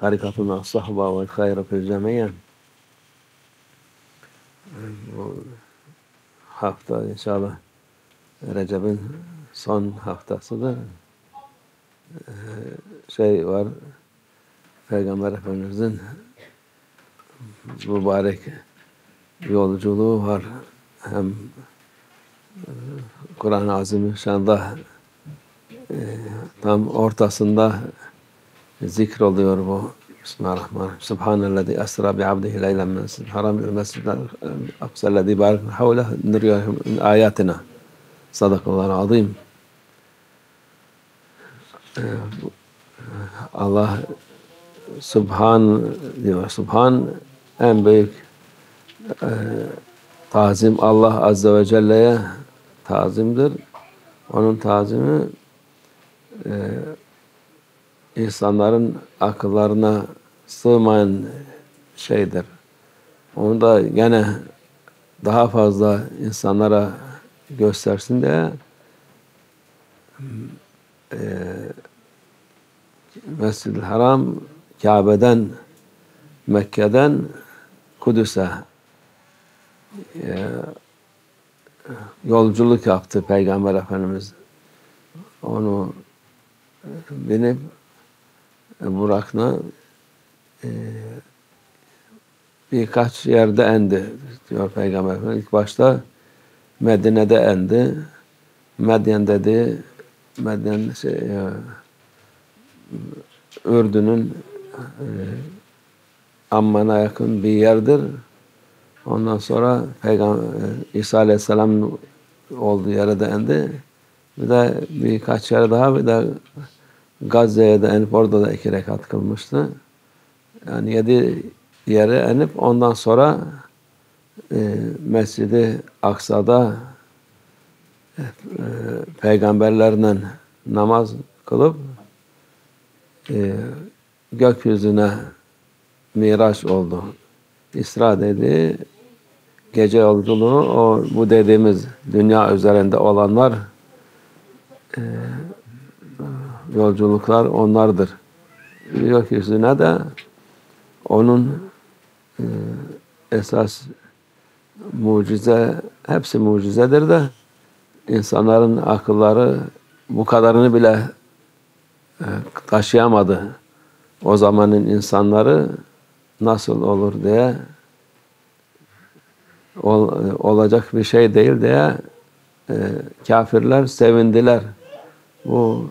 tarikatuna sahba ve hayra fil cemiyen. Bu hafta inşallah Recep'in son haftasıdır. Şey var, Peygamber Efendimiz'in mübarek yolculuğu var. Hem Kur'an-ı Azimüşşan'da tam ortasında zikroluyor bu. Bismillahirrahmanirrahim. Subhanellezi esra bi abdihi leylen min mescidil haram ila mescidil aksa'llezî barakna havlehu nuriyahu min ayatina. Sadakallahu azim. Allah Subhan diyor. Subhan en büyük tazim Allah Azze ve Celle'ye tazimdir. Onun tazimi insanların akıllarına sığmayan şeydir. Onu da gene daha fazla insanlara göstersin diye Mescid-i Haram Kabe'den, Mekke'den Kudüs'e yolculuk yaptı Peygamber Efendimiz. Onu binip Burak'la birkaç yerde indi diyor Peygamber Efendimiz. İlk başta Medine'de indi. Medyen dedi, Medyen Ürdün'ün Amman'a yakın bir yerdir. Ondan sonra Peygamber İsa Aleyhisselam olduğu yere de indi. Bir de birkaç yere daha, bir de Gazze'ye de inip orada da 2 rekat kılmıştı. Yani 7 yere inip ondan sonra Mescid-i Aksa'da peygamberlerle namaz kılıp gökyüzüne miraç oldu. İsra dedi, gece yolculuğu, bu dediğimiz dünya üzerinde olanlar yolculuklar onlardır. Gökyüzüne de onun esas mucize, hepsi mucizedir de insanların akılları bu kadarını bile taşıyamadı. O zamanın insanları nasıl olur diye, olacak bir şey değil diye kafirler sevindiler. Bu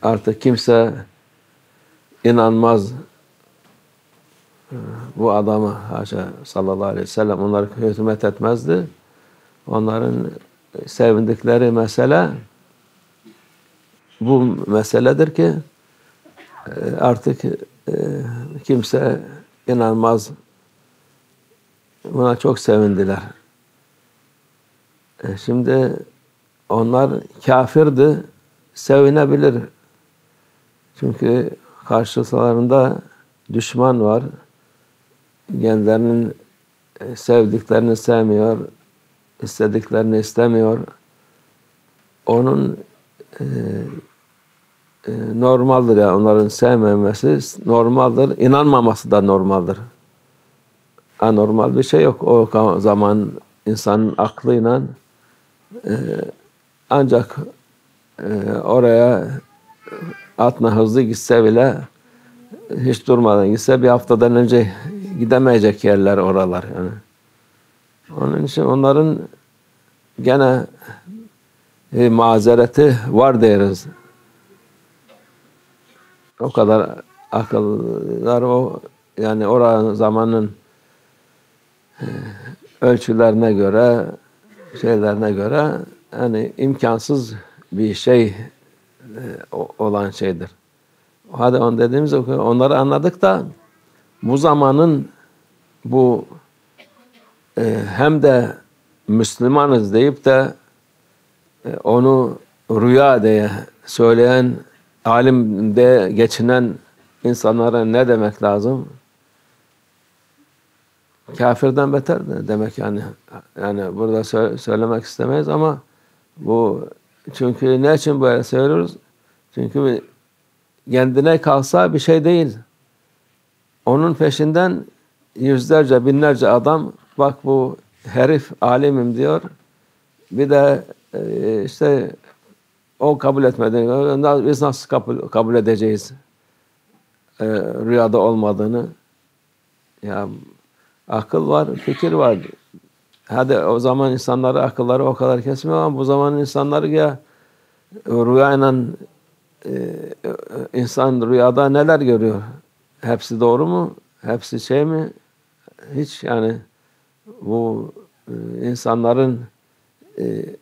artık kimse inanmaz bu adama, haşa sallallahu aleyhi ve sellem onlara hürmet etmezdi. Onların sevindikleri mesele bu meseledir ki artık kimse inanmaz. Buna çok sevindiler. Şimdi onlar kafirdi, sevinebilir. Çünkü karşılarında düşman var. Kendilerinin sevdiklerini sevmiyor, istediklerini istemiyor. Onun normaldir ya, onların sevmemesi normaldir, inanmaması da normaldir. Anormal bir şey yok. O zaman insanın aklıyla ancak oraya atla hızlı gitse bile, hiç durmadan gitse bir haftadan önce gidemeyecek yerler oralar yani. Onun için onların gene mazereti var deriz. O kadar akıllar yani oranın zamanın ölçülerine göre, şeylerine göre yani imkansız bir şey olan şeydir. Hadi onu dediğimiz onları anladık da bu zamanın bu hem de Müslümanız deyip de onu rüya diye söyleyen, alimde geçinen insanlara ne demek lazım? Kafirden beter demek yani. Yani burada söylemek istemeyiz ama bu, çünkü ne için böyle söylüyoruz? Çünkü kendine kalsa bir şey değil. Onun peşinden yüzlerce, binlerce adam, bak bu herif alimim diyor. Bir de işte o kabul etmedi. Biz nasıl kabul edeceğiz rüyada olmadığını? Ya akıl var, fikir var. Hadi o zaman insanları akılları o kadar kesmiyor ama bu zaman insanları ya rüyayla insan rüyada neler görüyor? Hepsi doğru mu? Hepsi şey mi? Hiç yani bu insanların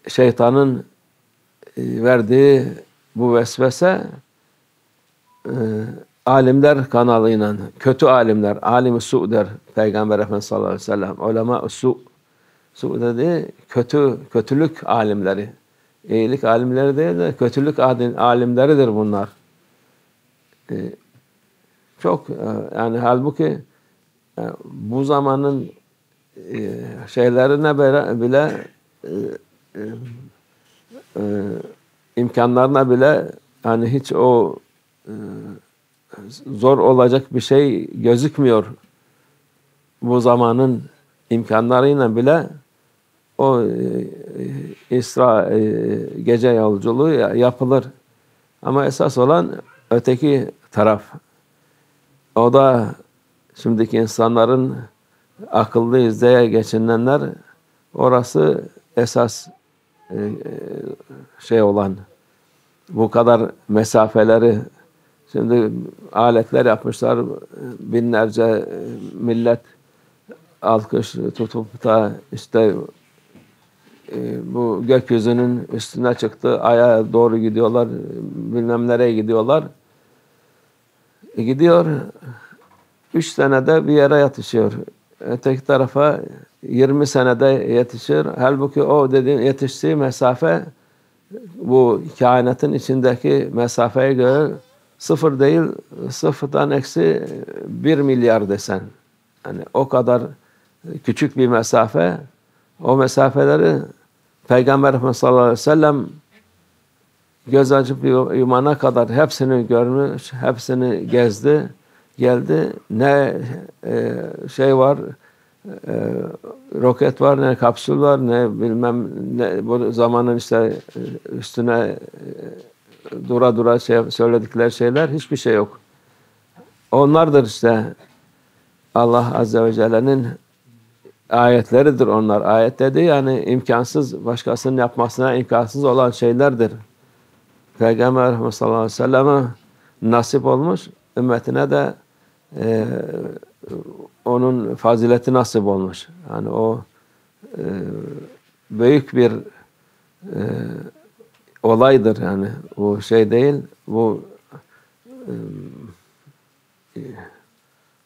şeytanın verdiği bu vesvese alimler kanalıyla, kötü alimler, alim-i su der Peygamber Efendimiz sallallahu aleyhi ve sellem. Ulema-i su. Su dedi kötülük alimleri. İyilik alimleri değil de kötülük alimleridir bunlar. Çok yani halbuki bu zamanın şeylerine bile imkanlarına bile hani hiç o zor olacak bir şey gözükmüyor. Bu zamanın imkanlarıyla bile o gece yolculuğu yapılır. Ama esas olan öteki taraf. O da şimdiki insanların akıllı izleye geçinenler, orası esas şey olan, bu kadar mesafeleri şimdi aletler yapmışlar, binlerce millet alkış tutup da işte bu gökyüzünün üstüne çıktı, aya doğru gidiyorlar, bilmem nereye gidiyorlar. Gidiyor, 3 senede bir yere yetişiyor. Öteki tarafa 20 senede yetişir. Halbuki o dediğin yetiştiği mesafe bu kainatın içindeki mesafeye göre sıfır değil, sıfırdan eksi 1 milyar desen. Yani o kadar küçük bir mesafe. O mesafeleri Peygamber Efendimiz sallallahu aleyhi ve sellem göz açıp yumana kadar hepsini görmüş, hepsini gezdi, geldi. Ne şey var, roket var, ne kapsül var, ne bilmem ne bu zamanın işte üstüne dura söyledikleri şeyler, hiçbir şey yok. Onlardır işte Allah Azze ve Celle'nin ayetleridir onlar. Ayet dedi yani imkansız, başkasının yapmasına imkansız olan şeylerdir. Peygamber Efendimiz sallallahu aleyhi ve selleme nasip olmuş, ümmetine de onun fazileti nasip olmuş. Yani o büyük bir olaydır yani. Bu şey değil, bu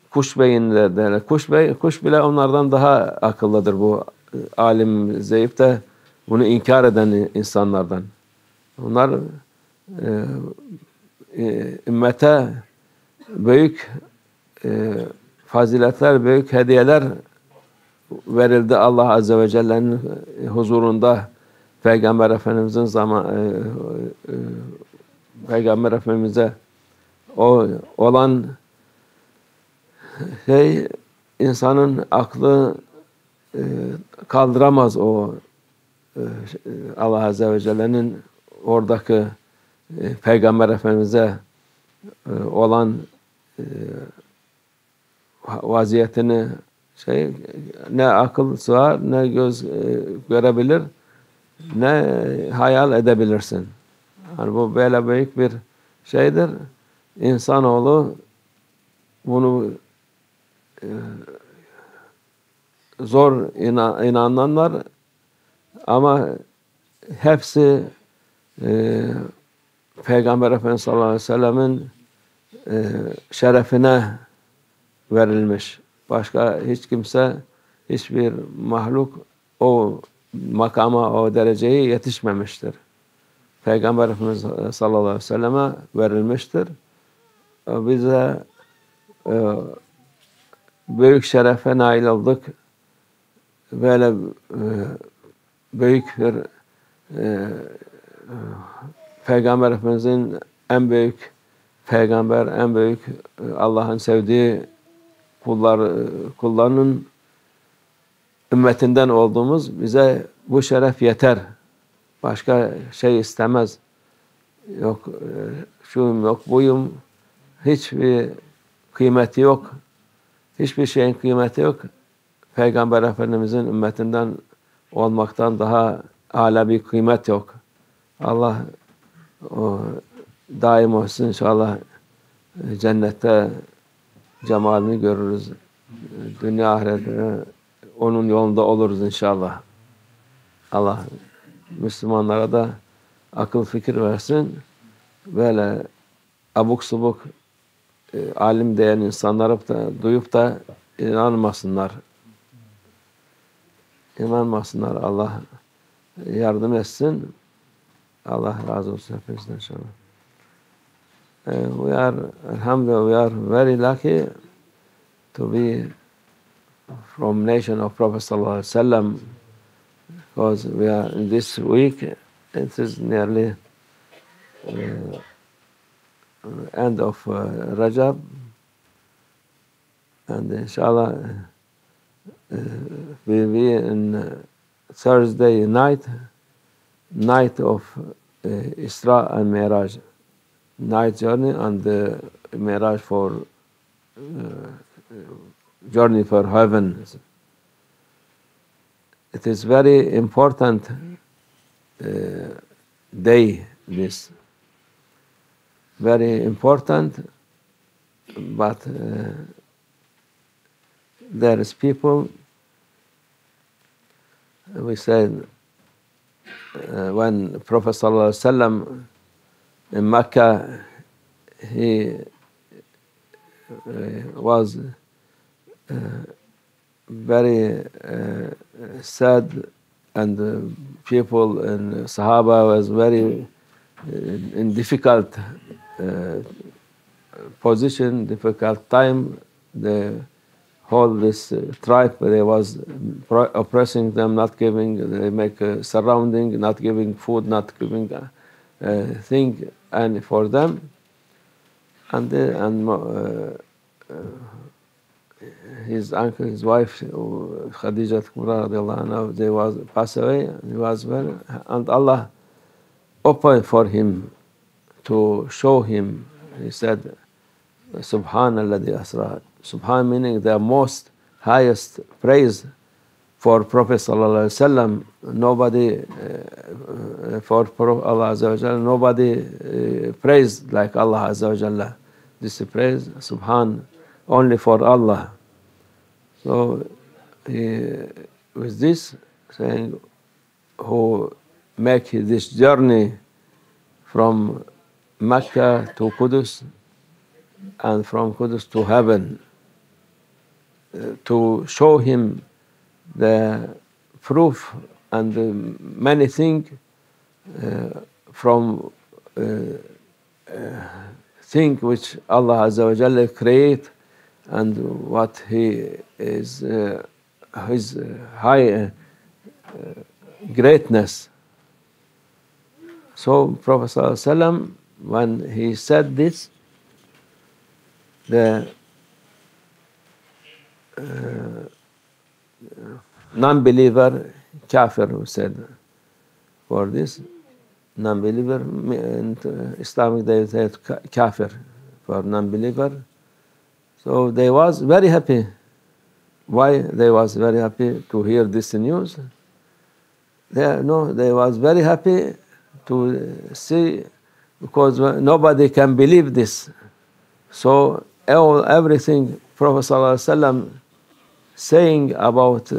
kuş beyinler derler. Kuş bile onlardan daha akıllıdır bu alim zayıf da bunu inkar eden insanlardan. Onlar ümmete büyük faziletler, büyük hediyeler verildi Allah Azze ve Celle'nin huzurunda. Peygamber Efendimiz'in Peygamber Efendimiz'e o olan şey insanın aklı kaldıramaz o Allah Azze ve Celle'nin oradaki Peygamber Efendimiz'e olan vaziyetini ne akıl sığar, ne göz görebilir, ne hayal edebilirsin. Yani bu böyle büyük bir şeydir. İnsanoğlu bunu zor inananlar ama hepsi Peygamber Efendimiz sallallahu aleyhi ve sellemin şerefine verilmiş. Başka hiç kimse, hiçbir mahluk o makama, o dereceye yetişmemiştir. Peygamber Efendimiz sallallahu aleyhi ve selleme verilmiştir. Bize büyük şerefe nail olduk. Böyle büyük bir Peygamber Efendimiz'in en büyük peygamber, en büyük Allah'ın sevdiği kullarının ümmetinden olduğumuz bize bu şeref yeter. Başka şey istemez. Yok şuyum yok buyum. Hiçbir kıymeti yok. Hiçbir şeyin kıymeti yok. Peygamber Efendimizin ümmetinden olmaktan daha âlâ bir kıymet yok. Allah o daim olsun inşallah cennette cemalini görürüz. Dünya ahirette onun yolunda oluruz inşallah. Allah Müslümanlara da akıl fikir versin. Böyle abuk subuk alim diyen insanları da duyup da inanmasınlar. İnanmasınlar. Allah yardım etsin. Allah razı olsun hepinizden inşallah. We are, alhamdulillah, we are very lucky to be from nation of Prophet sallallahu alaihi wasallam, because we are in this week. It is nearly end of Rajab, and inshallah we'll be in Thursday night of Isra and Mi'raj, night journey and the Mi'raj for journey for heaven. It is very important day, this. Very important, but there is people, we said, when Prophet sallallahu alaihi wasallam in Mecca, he was very sad, and people in Sahaba was very in difficult position, difficult time. The whole this tribe, they was oppressing them, not giving, they make surrounding, not giving food, not giving thing and for them, and his uncle, his wife, Khadija Kubra radiallahu anha, they was passed away. He was very, and Allah opened for him to show him. He said, Subhanalladhi asra. Subhan meaning the most highest praise for Prophet sallallahu alaihi wasallam. Nobody for Allah azza wa jalla, nobody praised like Allah azza wa jalla. This praise, Subhan, only for Allah. So with this saying, who make this journey from Mecca to Qudus and from Qudus to heaven, to show him the proof and the many things from things which Allah Azza wa Jalla create, and what He is His high greatness. So Prophet sallallahu alaihi wasallam, when he said this, the non-believer, kafir, who said for this, non-believer, in Islamic they said kafir for non-believer. So they was very happy. Why they was very happy to hear this news? They was very happy to see, because nobody can believe this. So everything Prophet sallallahu alaihi wasallam saying about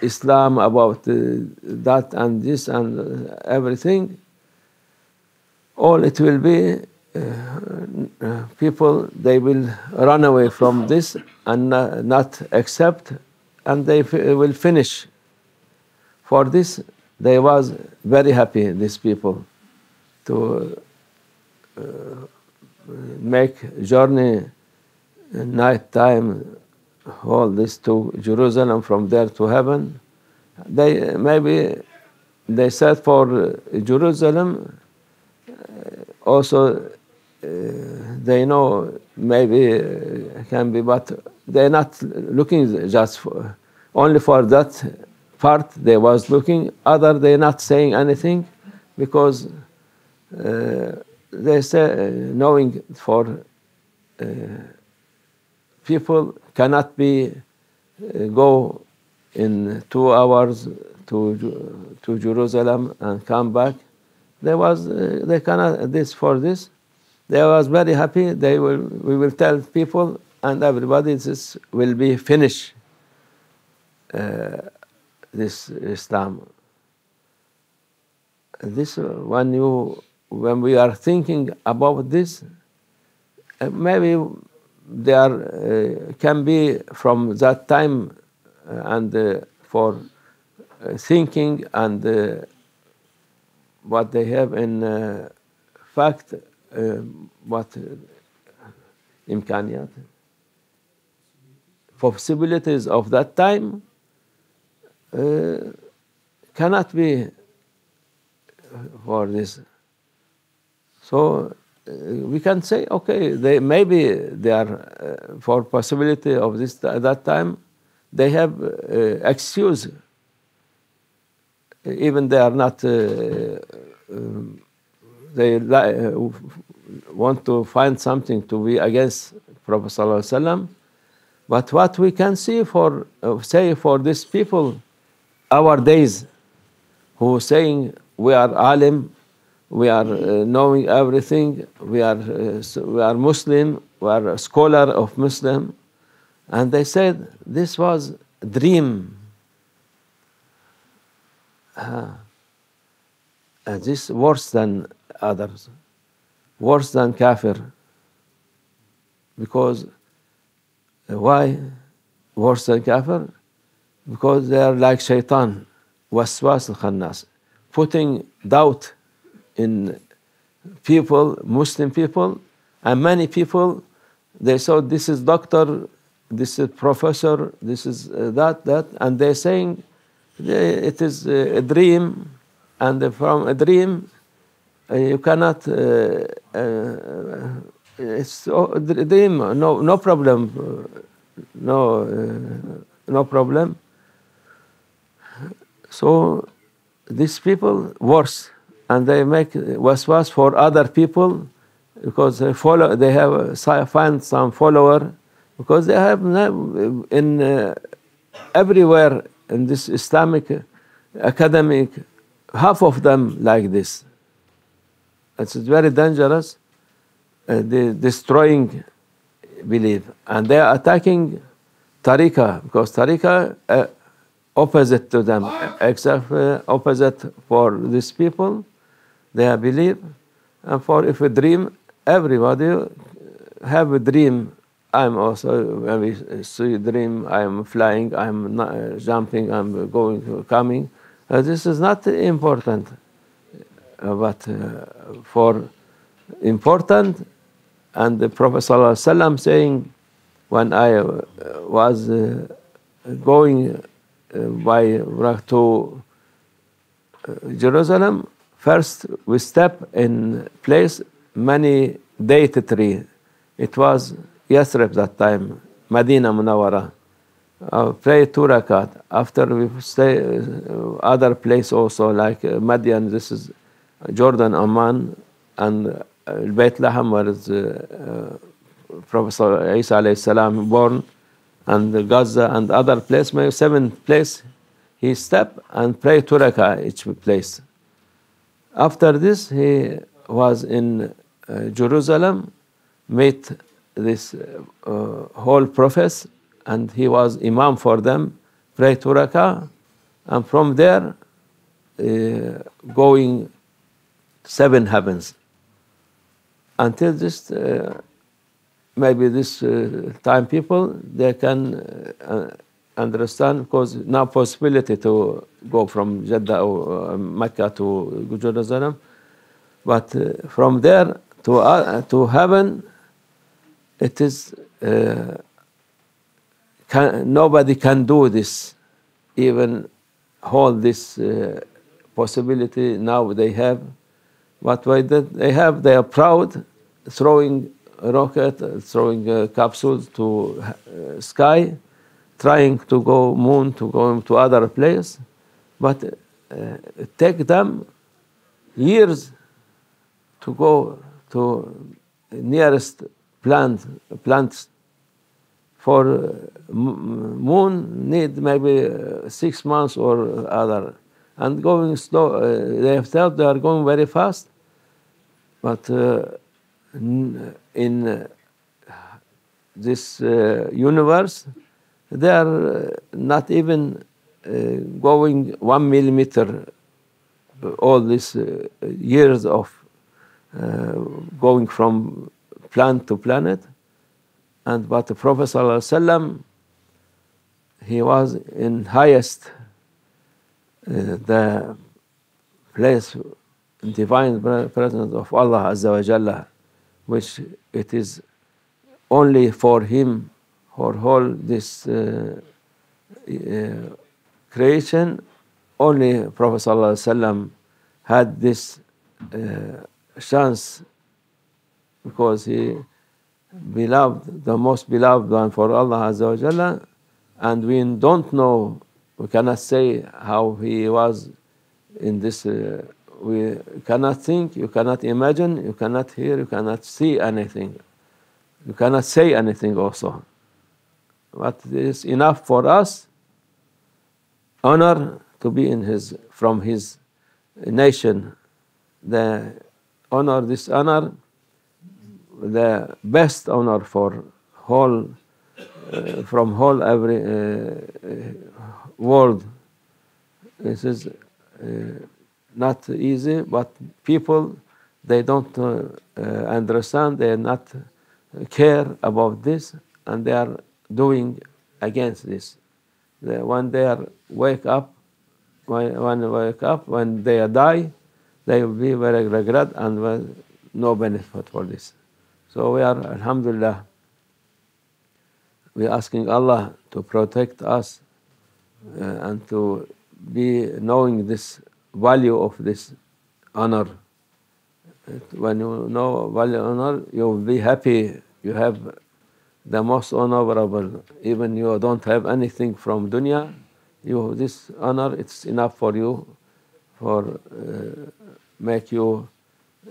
Islam, about that and this and everything, all it will be people, they will run away from this and not accept, and they will finish. For this, they was very happy, these people, to make journey night time, all this to Jerusalem, from there to heaven. Maybe they said for Jerusalem, also they know maybe can be, but they're not looking just only for that part. They was looking. Other, they're not saying anything because they say knowing for people cannot be go in 2 hours to Jerusalem and come back. They cannot this for this. They was very happy. We will tell people and everybody this will be finished. This Islam. This when we are thinking about this, maybe there can be from that time and for thinking and what they have in fact what imkaniyat possibilities of that time cannot be for this. So we can say, okay, maybe they are for possibility of this at that time. They have excuse, even they are not. They want to find something to be against Prophet Sallallahu Alaihi Wasallam. But what we can see for say for these people, our days, who saying we are alim, we are knowing everything, we are Muslim, we are a scholar of Muslim, and they said this was a dream. This worse than others, worse than kafir. Because why worse than kafir? Because they are like shaitan, waswas al-khannas, putting doubt in people, Muslim people, and many people. They saw this is doctor, this is professor, this is that, and they're saying it is a dream, and from a dream you cannot. It's a dream, no problem, no problem. So these people worse, and they make waswas for other people because they follow. They have find some follower because they have in everywhere in this Islamic academic, half of them like this. It's very dangerous. They destroying belief, and they are attacking tariqah because tariqah opposite to them, except opposite for these people. They believe, and for if a dream, everybody have a dream. I'm also maybe see a dream. I'm flying. I'm not, jumping. I'm going, coming. This is not important, but for important. And the Prophet ﷺ saying, when I was going by to Jerusalem, first we step in place many date tree. It was Yathrib that time, Medina Munawwara. Pray 2 rakat. After we stay other place also like Madian. This is Jordan, Amman, and Beit Lahem, where is Prophet Isa alayhi salam born, and Gaza and other place, maybe 7 place. He step and pray 2 rakah each place. After this, he was in Jerusalem, met this whole prophets, and he was imam for them, pray 2 rakah, and from there going 7 heavens. Until this, maybe this time people, they can understand, because now possibility to go from Jeddah or Mecca to Jerusalem, but from there to heaven, it is nobody can do this, even hold this possibility now they have. But why that they have, they are proud, throwing rocket, throwing capsules to sky, trying to go moon, to go to other place, but it take them years to go to nearest plants. For moon need maybe 6 months or other, and going slow. They have thought they are going very fast, but in this universe, they are not even going 1 millimeter. All these years of going from planet to planet. And but the Prophet ﷺ, he was in highest the place, divine presence of Allah Azza wa Jalla, which it is only for him, for all this creation. Only Prophet ﷺ had this chance, because he beloved, the most beloved one for Allah Azza wa Jalla, and we don't know, we cannot say how he was in this, we cannot think, you cannot imagine, you cannot hear, you cannot see anything, you cannot say anything also. But it is enough for us honor to be in his, from his nation. The honor, this honor, the best honor for whole, from whole every world. This is not easy, but people, they don't understand, they not care about this, and they are doing against this. When they are wake up, when they die, they will be very regret and no benefit for this. So we are, alhamdulillah, we are asking Allah to protect us and to be knowing this value of this honor. When you know value of honor, you will be happy. You have the most honorable. Even you don't have anything from dunya, you this honor, it's enough for you, for make you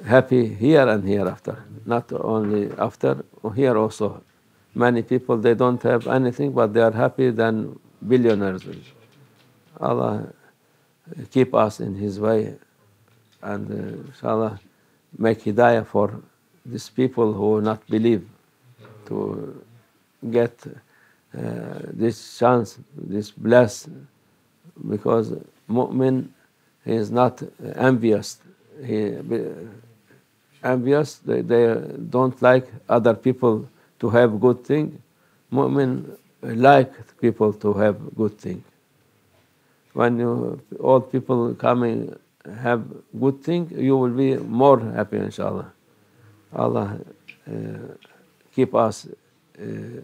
happy here and hereafter. Not only after, here also. Many people, they don't have anything, but they are happy than billionaires. Allah keep us in His way, and inshallah make hidayah for these people who not believe, to get this chance, this bless, because mu'min, he is not envious. Envious, they don't like other people to have good thing. Mu'min like people to have good thing. When all people coming have good thing, you will be more happy, inshallah. Allah keep us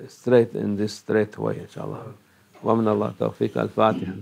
straight in this straight way, inshallah. Wa min Allah tawfiq. Al-Fatiha.